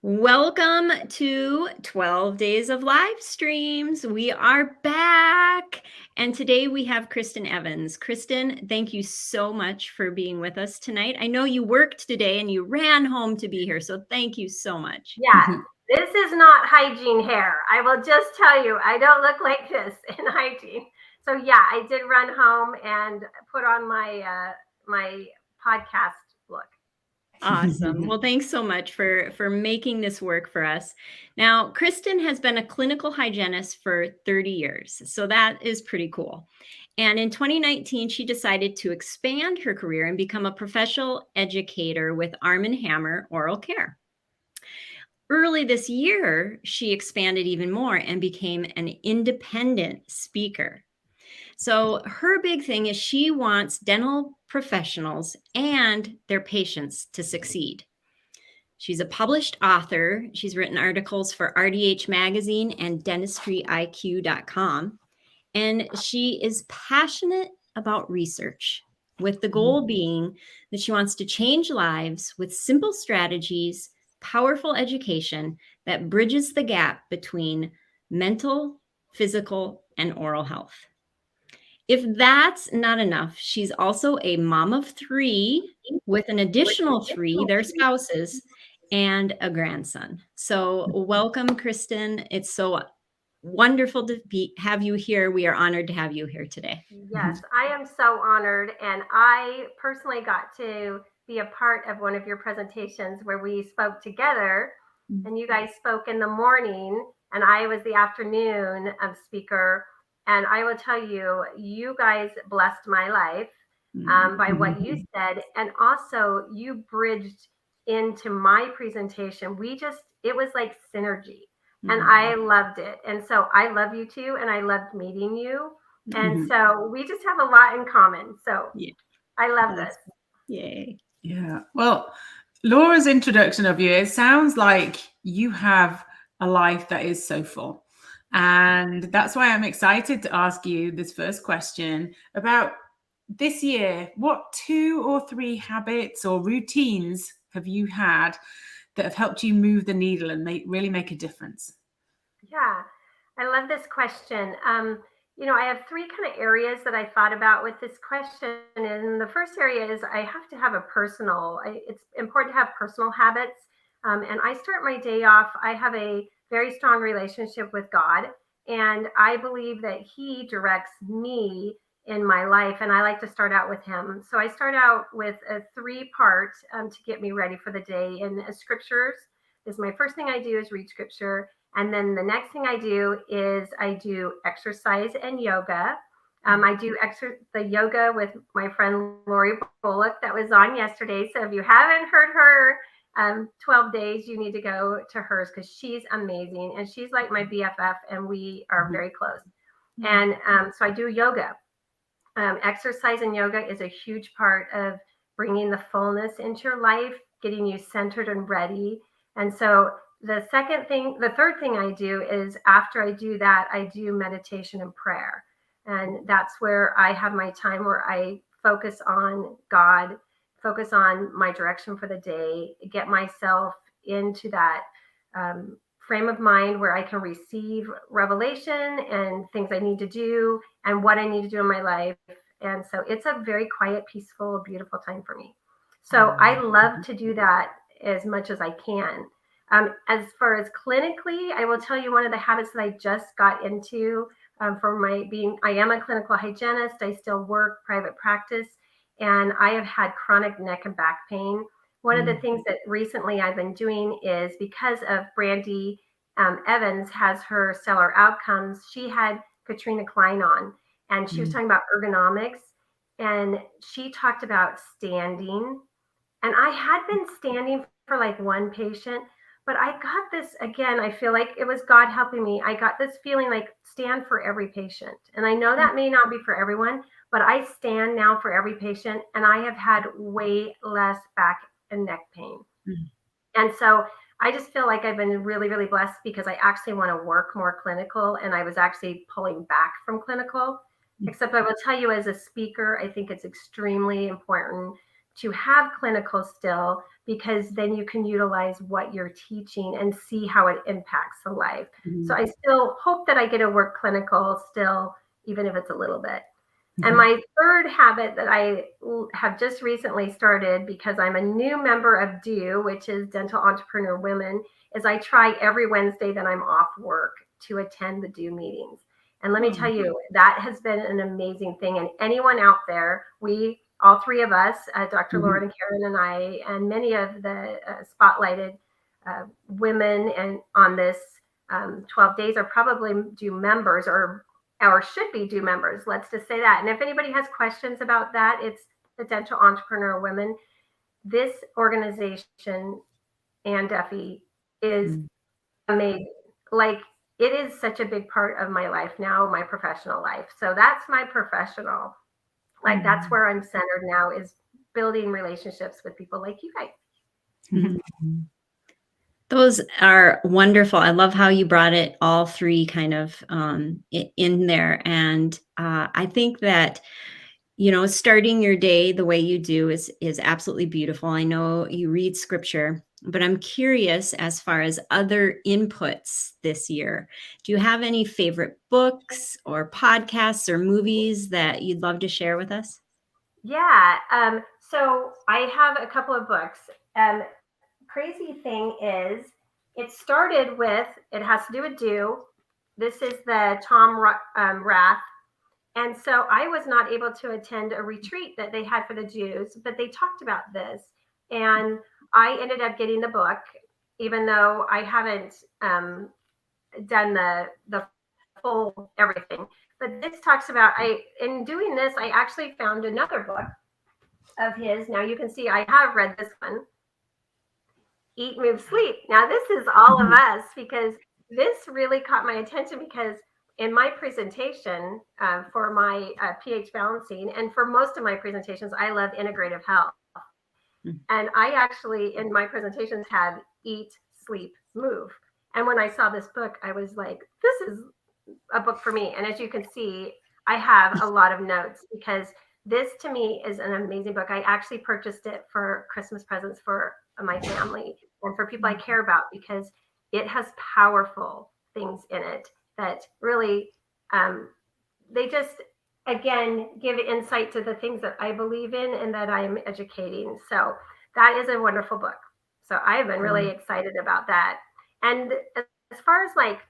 Welcome to 12 Days of Live Streams. We are back. And today we have Kristin Evans. Kristin, thank you so much for being with us tonight. I know you worked today and you ran home to be here, so thank you so much. Yeah, this is not hygiene hair. I will just tell you, I don't look like this in hygiene. So yeah, I did run home and put on my podcast look. Awesome. Well, thanks so much for making this work for us. Now, Kristin has been a clinical hygienist for 30 years, so that is pretty cool. And in 2019, she decided to expand her career and become a professional educator with Arm Hammer Oralcare. Early this year, she expanded even more and became an independent speaker. So her big thing is she wants dental professionals and their patients to succeed. She's a published author. She's written articles for RDH Magazine and dentistryIQ.com. And she is passionate about research, with the goal being that she wants to change lives with simple strategies, powerful education that bridges the gap between mental, physical, and oral health. If that's not enough, she's also a mom of 3 with an additional 3, their spouses, and a grandson. So welcome, Kristin. It's so wonderful to have you here. We are honored to have you here today. Yes, I am so honored. And I personally got to be a part of one of your presentations where we spoke together and you guys spoke in the morning and I was the afternoon speaker. And I will tell you, you guys blessed my life by what you said. And also you bridged into my presentation. It was like synergy and I loved it. And so I love you too. And I loved meeting you. And so we just have a lot in common. So Yeah. I love this. Yay. Yeah. Well, Laura's introduction of you, it sounds like you have a life that is so full. And that's why I'm excited to ask you this first question about this year. What 2 or 3 habits or routines have you had that have helped you move the needle and really make a difference? Yeah, I love this question. I have 3 kind of areas that I thought about with this question. And the first area is I have to have it's important to have personal habits. And I start my day off, I have a very strong relationship with God. And I believe that He directs me in my life. And I like to start out with Him. So I start out with a 3-part to get me ready for the day. And scriptures is my first thing I do is read scripture. And then the next thing I do is I do exercise and yoga. I do the yoga with my friend Lori Bullock that was on yesterday. So if you haven't heard her 12 days, you need to go to hers because she's amazing. And she's like my BFF and we are very close. And so I do yoga. Exercise and yoga is a huge part of bringing the fullness into your life, getting you centered and ready. And so the third thing I do is after I do that, I do meditation and prayer. And that's where I have my time where I focus on God, focus on my direction for the day, get myself into that frame of mind where I can receive revelation and things I need to do and what I need to do in my life. And so it's a very quiet, peaceful, beautiful time for me. So I love to do that as much as I can. As far as clinically, I will tell you one of the habits that I just got into I am a clinical hygienist. I still work private practice, and I have had chronic neck and back pain. One of the things that recently I've been doing is because of Brandy Evans has her stellar outcomes. She had Katrina Klein on, and she was talking about ergonomics, and she talked about standing. And I had been standing for like one patient, but I got this again. I feel like it was God helping me. I got this feeling like stand for every patient. And I know that may not be for everyone, but I stand now for every patient. And I have had way less back and neck pain. And so I just feel like I've been really, really blessed because I actually want to work more clinical. And I was actually pulling back from clinical. Except I will tell you as a speaker, I think it's extremely important to have clinical still, because then you can utilize what you're teaching and see how it impacts the life. Mhm. So I still hope that I get to work clinical still, even if it's a little bit. Mhm. And my third habit that I have just recently started, because I'm a new member of DO, which is Dental Entrepreneur Women, is I try every Wednesday that I'm off work to attend the DO meetings. And let me tell you, that has been an amazing thing. And anyone out there, all three of us, Dr. Mhm. Lauren and Karen and I, and many of the spotlighted women and on this 12 days are probably DO members or should be DO members. Let's just say that. And if anybody has questions about that, it's the Dental Entrepreneur Women. This organization and Duffy is amazing. Like, it is such a big part of my life now, my professional life. So that's my professional. Like, that's where I'm centered now, is building relationships with people like you guys. Mhm. Those are wonderful. I love how you brought it all three kind of in there. And I think that, starting your day the way you do is absolutely beautiful. I know you read scripture, but I'm curious as far as other inputs this year. Do you have any favorite books or podcasts or movies that you'd love to share with us? Yeah. So I have a couple of books. Crazy thing is, it started with, it has to do with DO. This is the Tom Rath. And so I was not able to attend a retreat that they had for the Jews, but they talked about this. And I ended up getting the book, even though I haven't done the full everything. But this talks about, in doing this, I actually found another book of his. Now you can see I have read this one, Eat, Move, Sleep. Now this is all of us, because this really caught my attention, because in my presentation for my pH balancing, and for most of my presentations, I love integrative health. And I actually, in my presentations, had Eat, Sleep, Move. And when I saw this book, I was like, this is a book for me. And as you can see, I have a lot of notes, because this to me is an amazing book. I actually purchased it for Christmas presents for my family and for people I care about, because it has powerful things in it that really, they just, again, give insight to the things that I believe in and that I'm educating. So that is a wonderful book. So I have been really excited about that. And as far as like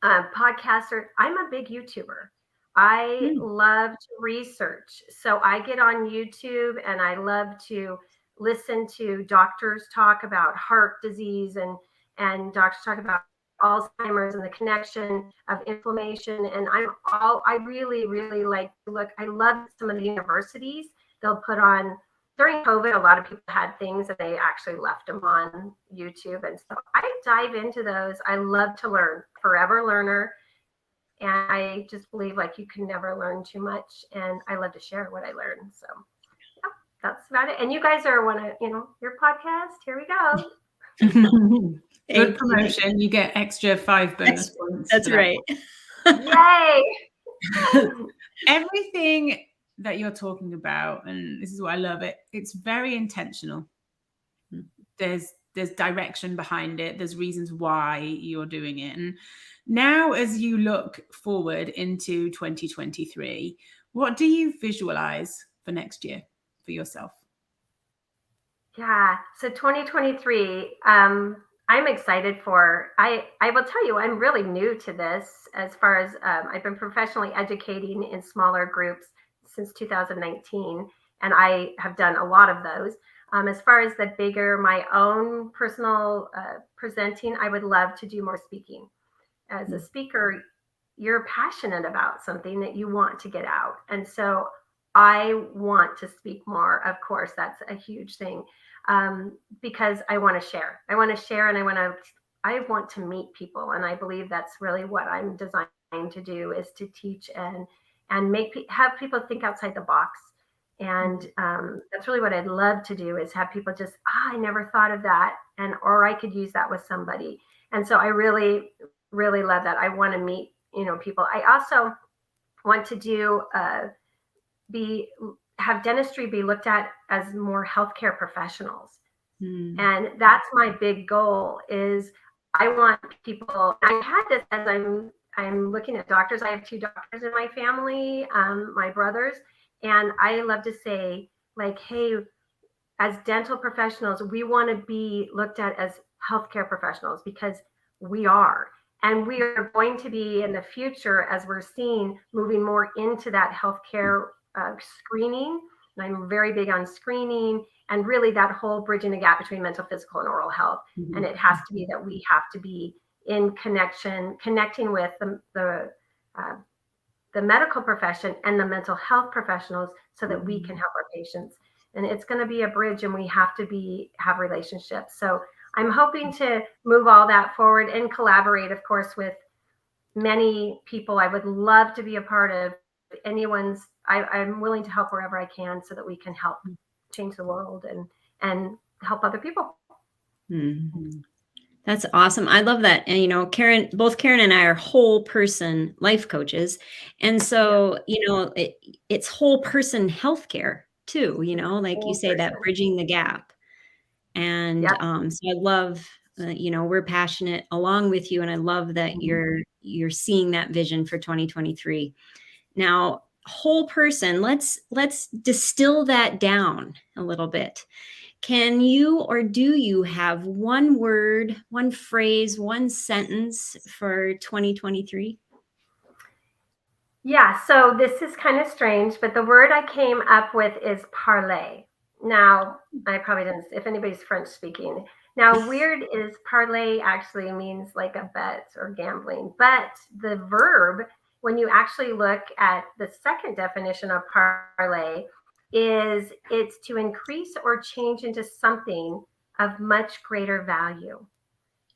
podcaster, I'm a big YouTuber. I love to research. So I get on YouTube and I love to listen to doctors talk about heart disease, and doctors talk about Alzheimer's and the connection of inflammation. And I really, really like to look. I love some of the universities. They'll put on, during COVID, a lot of people had things and they actually left them on YouTube. And so I dive into those. I love to learn, forever learner. And I just believe like you can never learn too much. And I love to share what I learn. So yeah, that's about it. And you guys are one of, your podcast. Here we go. Good promotion. You get extra 5 bonus points. That's right. Yay. Everything that you're talking about, and this is why I love it, it's very intentional. There's direction behind it. There's reasons why you're doing it. And now, as you look forward into 2023, what do you visualize for next year for yourself? Yeah. So 2023, I'm excited for. I will tell you, I'm really new to this, as far as I've been professionally educating in smaller groups since 2019, and I have done a lot of those. As far as the bigger, my own personal presenting, I would love to do more speaking. As a speaker, you're passionate about something that you want to get out. And so I want to speak more. Of course, that's a huge thing, because I want to share. I want to share, and I want to meet people. And I believe that's really what I'm designed to do, is to teach and have people think outside the box. And that's really what I'd love to do, is have people just, I never thought of that, or I could use that with somebody. And so I really, really love that. I want to meet, people. I also want to do have dentistry be looked at as more healthcare professionals. And that's my big goal is I want people, I had this as I'm looking at doctors. I have 2 doctors in my family, my brothers, and I love to say, like, hey, as dental professionals, we want to be looked at as healthcare professionals because we are. And we are going to be in the future, as we're seeing, moving more into that healthcare screening. And I'm very big on screening and really that whole bridging the gap between mental, physical, and oral health. And it has to be that we have to be in connecting with the medical profession and the mental health professionals so that we can help our patients. And it's going to be a bridge, and we have to have relationships. So I'm hoping to move all that forward and collaborate, of course, with many people. I would love to be a part of anyone's. I'm willing to help wherever I can so that we can help change the world and help other people. That's awesome. I love that. And, both Karen and I are whole person life coaches. And so, it's whole person healthcare too, like you say, that bridging the gap. And so I love, we're passionate along with you. And I love that you're seeing that vision for 2023. Now, whole person, let's distill that down a little bit. Can you or do you have one word, one phrase, one sentence for 2023? Yeah, so this is kind of strange, but the word I came up with is parlay. Now, I probably didn't, if anybody's French speaking. Now, weird is parlay actually means like a bet or gambling, but the verb, when you actually look at the second definition of parlay, is it's to increase or change into something of much greater value.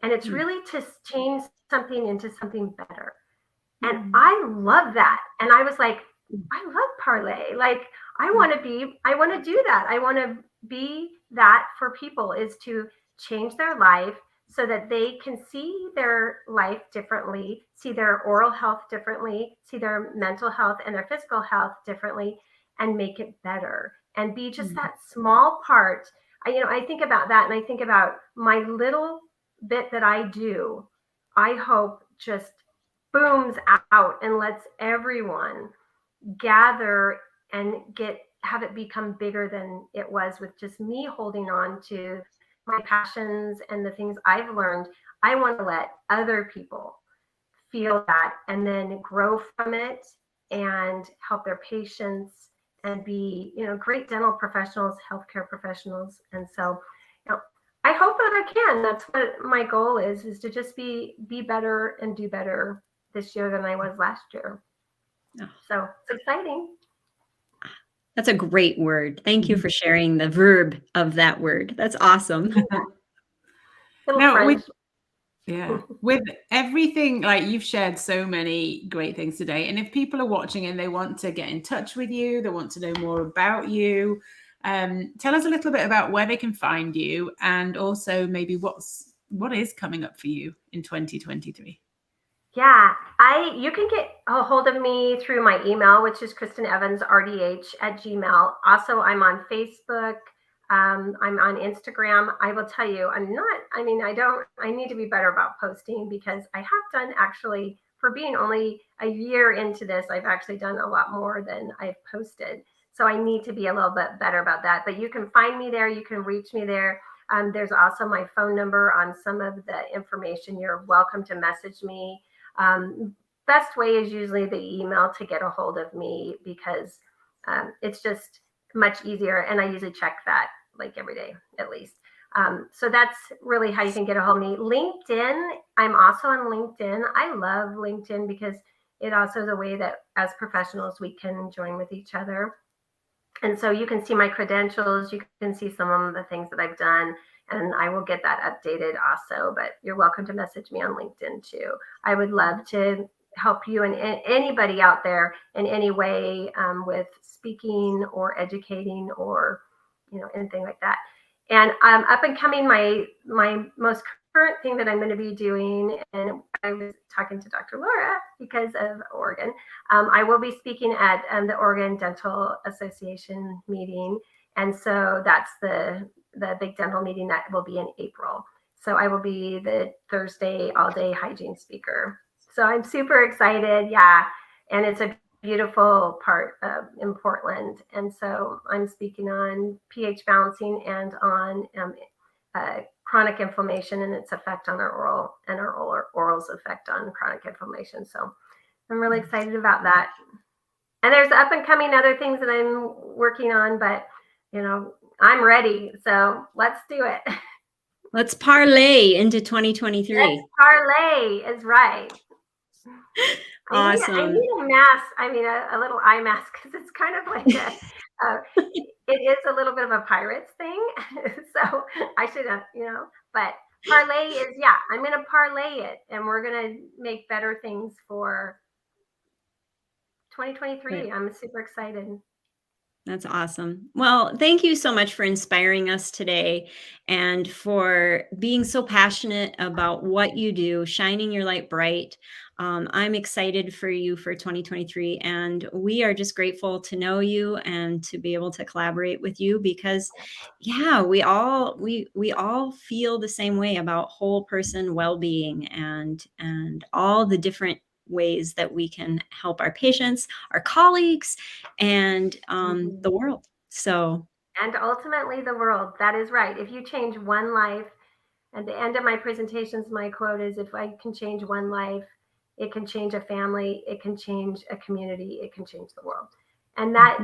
And it's really to change something into something better. And I love that. And I was like, I love parlay. Like, I want to do that. I want to be that for people, is to change their life so that they can see their life differently, see their oral health differently, see their mental health and their physical health differently, and make it better and be just that small part. I think about that, and I think about my little bit that I do. I hope just booms out and lets everyone gather and have it become bigger than it was, with just me holding on to my passions and the things I've learned. I want to let other people feel that and then grow from it and help their patients and be, great dental professionals, healthcare professionals. And so, I hope that I can. That's what my goal is to just be better and do better this year than I was last year. So it's exciting. That's a great word. Thank you for sharing the verb of that word. That's awesome. Now, with everything, like, you've shared so many great things today. And if people are watching and they want to get in touch with you, they want to know more about you, tell us a little bit about where they can find you, and also maybe what is coming up for you in 2023. Yeah, you can get a hold of me through my email, which is Kristin Evans, RDH@gmail. Also, I'm on Facebook. I'm on Instagram. I will tell you, I need to be better about posting, because I have done, actually, for being only a year into this, I've actually done a lot more than I've posted. So I need to be a little bit better about that. But you can find me there. You can reach me there. There's also my phone number on some of the information. You're welcome to message me. Best way is usually the email to get a hold of me, because it's just much easier. And I usually check that like every day, at least. So that's really how you can get a hold of me. LinkedIn, I'm also on LinkedIn. I love LinkedIn because it also is a way that as professionals, we can join with each other. And so you can see my credentials, you can see some of the things that I've done, and I will get that updated also. But you're welcome to message me on LinkedIn too. I would love to help you and anybody out there in any way with speaking or educating or, anything like that. And up and coming, my most current thing that I'm going to be doing, and I was talking to Dr. Laura because of Oregon, I will be speaking at the Oregon Dental Association meeting. And so that's the the big dental meeting that will be in April. So I will be the Thursday all-day hygiene speaker. So I'm super excited. Yeah. And it's a beautiful part in Portland. And so I'm speaking on pH balancing and on chronic inflammation and its effect on our oral, and our oral's effect on chronic inflammation. So I'm really excited about that. And there's up and coming other things that I'm working on, but I'm ready. So let's do it. Let's parlay into 2023. Let's parlay is right. Awesome. I need a mask. I mean, a little eye mask, because it's kind of like it is a little bit of a pirates thing. So I should have, but parlay is, yeah, I'm going to parlay it, and we're going to make better things for 2023. Right. I'm super excited. That's awesome. Well, thank you so much for inspiring us today and for being so passionate about what you do, shining your light bright. I'm excited for you for 2023, and we are just grateful to know you and to be able to collaborate with you, because yeah, we all feel the same way about whole person well-being and all the different ways that we can help our patients, our colleagues, and the world. So, and ultimately the world. That is right. If you change one life, at the end of my presentations, my quote is, if I can change one life, it can change a family, it can change a community, it can change the world. And that,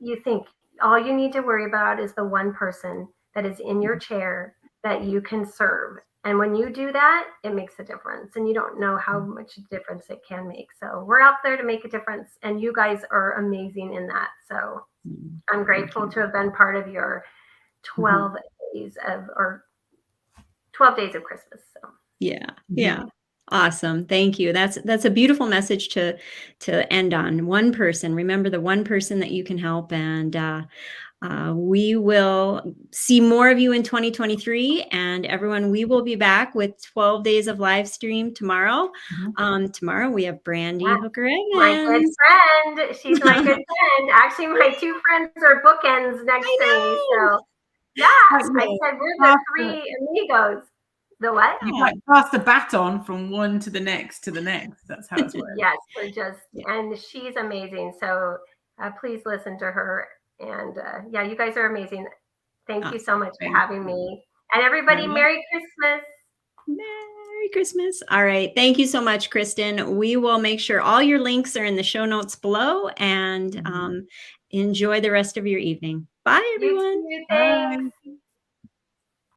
you think all you need to worry about is the one person that is in your chair that you can serve. And when you do that, it makes a difference, and you don't know how much difference it can make. So we're out there to make a difference, and you guys are amazing in that. So I'm grateful to have been part of your 12 days of, or 12 days of Christmas. So yeah. Awesome. Thank you. That's a beautiful message to end on. One person. Remember the one person that you can help, and we will see more of you in 2023. And everyone, we will be back with 12 days of live stream tomorrow. Tomorrow we have Brandy Hooker Evans. My good friend. She's my good friend. Actually, my two friends are bookends next to me. So yeah, I said we're the three amigos. The what? You might pass the baton from one to the next to the next. That's how it's working. Yes, we're just, and she's amazing. So please listen to her. And yeah, you guys are amazing. Thank you so much for having me. And everybody, Merry Christmas. Merry Christmas. All right. Thank you so much, Kristin. We will make sure all your links are in the show notes below, and enjoy the rest of your evening. Bye, everyone. You too. Thanks. Bye.